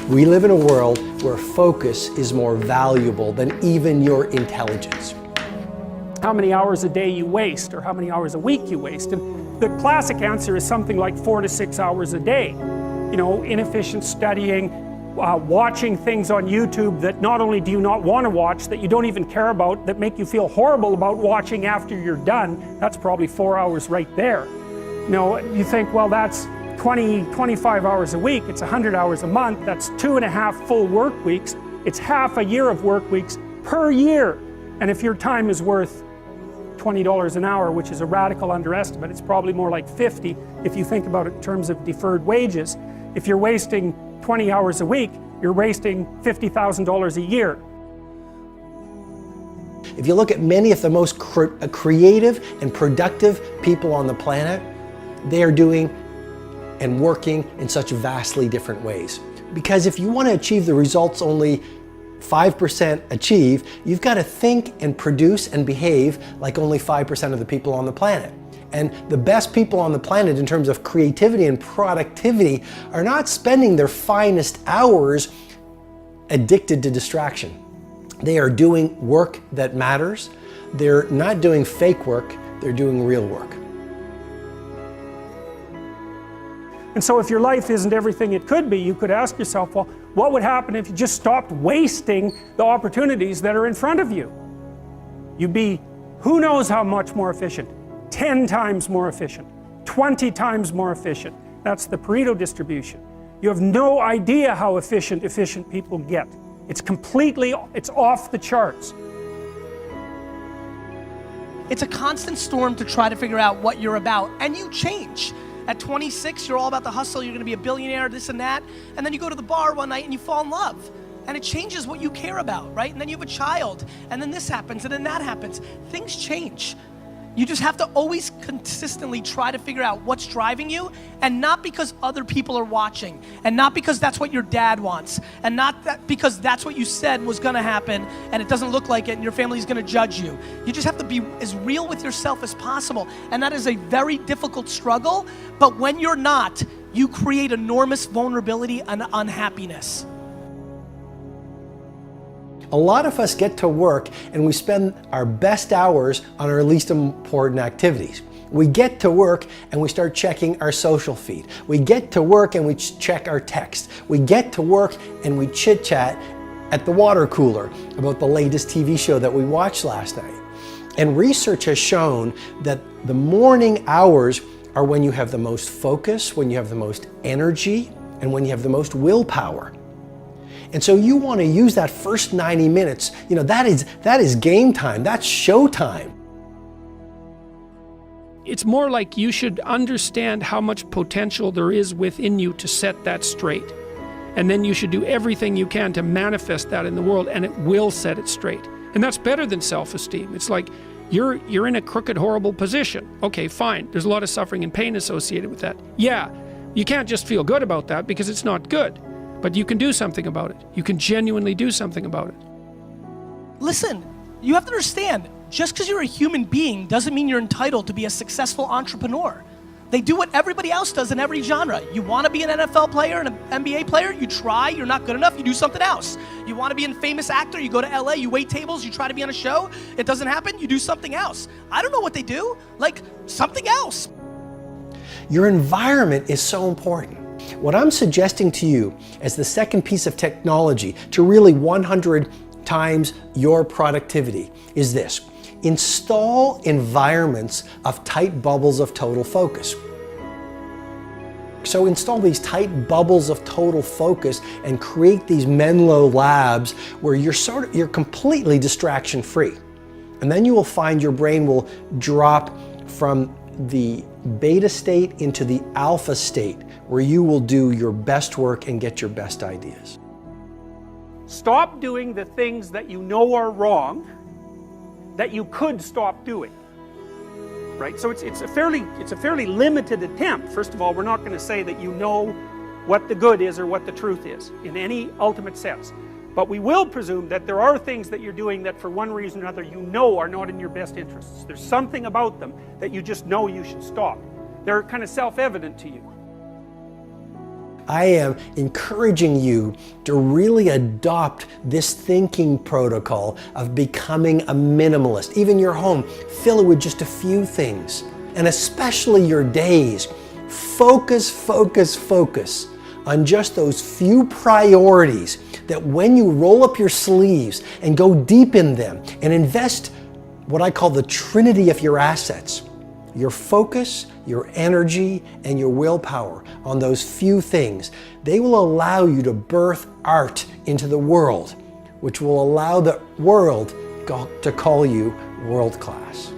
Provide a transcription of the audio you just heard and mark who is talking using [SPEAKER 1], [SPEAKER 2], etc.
[SPEAKER 1] We live in a world where focus is more valuable than even your intelligence.
[SPEAKER 2] How many hours a day you waste, or how many hours a week you waste. And the classic answer is something like 4 to 6 hours a day. You know, inefficient studying, watching things on YouTube that not only do you not want to watch, that you don't even care about, that make you feel horrible about watching after you're done. That's probably 4 hours right there. You know, you think, well, that's 25 hours a week, it's 100 hours a month, that's 2.5 full work weeks, it's half a year of work weeks per year. And if your time is worth $20 an hour, which is a radical underestimate, it's probably more like 50 if you think about it in terms of deferred wages. If you're wasting 20 hours a week, you're wasting $50,000 a year.
[SPEAKER 1] If you look at many of the most creative and productive people on the planet, they are doing and working in such vastly different ways. Because if you want to achieve the results only 5% achieve, you've got to think and produce and behave like only 5% of the people on the planet. And the best people on the planet in terms of creativity and productivity are not spending their finest hours addicted to distraction. They are doing work that matters. They're not doing fake work, they're doing real work.
[SPEAKER 2] And so if your life isn't everything it could be, you could ask yourself, well, what would happen if you just stopped wasting the opportunities that are in front of you? You'd be, who knows how much more efficient? 10 times more efficient, 20 times more efficient. That's the Pareto distribution. You have no idea how efficient people get. It's off the charts.
[SPEAKER 3] It's a constant storm to try to figure out what you're about, and you change. At 26, you're all about the hustle, you're gonna be a billionaire, this and that, and then you go to the bar one night and you fall in love. And it changes what you care about, right? And then you have a child, and then this happens, and then that happens. Things change. You just have to always consistently try to figure out what's driving you, and not because other people are watching, and not because that's what your dad wants, and not because that's what you said was gonna happen, and it doesn't look like it, and your family's gonna judge you. You just have to be as real with yourself as possible, and that is a very difficult struggle, but when you're not, you create enormous vulnerability and unhappiness.
[SPEAKER 1] A lot of us get to work and we spend our best hours on our least important activities. We get to work and we start checking our social feed. We get to work and we check our text. We get to work and we chit-chat at the water cooler about the latest TV show that we watched last night. And research has shown that the morning hours are when you have the most focus, when you have the most energy, and when you have the most willpower. And so you want to use that first 90 minutes, you know, that is game time, that's show time.
[SPEAKER 4] It's more like you should understand how much potential there is within you to set that straight. And then you should do everything you can to manifest that in the world, and it will set it straight. And that's better than self-esteem. It's like you're in a crooked, horrible position. Okay, fine, there's a lot of suffering and pain associated with that. Yeah, you can't just feel good about that because it's not good. But you can do something about it. You can genuinely do something about it.
[SPEAKER 3] Listen, you have to understand, just because you're a human being doesn't mean you're entitled to be a successful entrepreneur. They do what everybody else does in every genre. You want to be an NFL player and an NBA player, you try, you're not good enough, you do something else. You want to be a famous actor, you go to LA, you wait tables, you try to be on a show, it doesn't happen, you do something else. I don't know what they do, like something else.
[SPEAKER 1] Your environment is so important. What I'm suggesting to you as the second piece of technology to really 100 times your productivity is this. Install environments of tight bubbles of total focus. So install these tight bubbles of total focus and create these Menlo labs where you're completely distraction free. And then you will find your brain will drop from the beta state into the alpha state, where you will do your best work and get your best ideas.
[SPEAKER 2] Stop doing the things that you know are wrong that you could stop doing. Right? So it's a fairly limited attempt. First of all, we're not going to say that you know what the good is or what the truth is in any ultimate sense. But we will presume that there are things that you're doing that for one reason or another you know are not in your best interests. There's something about them that you just know you should stop. They're kind of self-evident to you.
[SPEAKER 1] I am encouraging you to really adopt this thinking protocol of becoming a minimalist. Even your home, fill it with just a few things. And especially your days, focus on just those few priorities that when you roll up your sleeves and go deep in them and invest what I call the trinity of your assets, your focus, your energy, and your willpower on those few things, they will allow you to birth art into the world, which will allow the world to call you world class.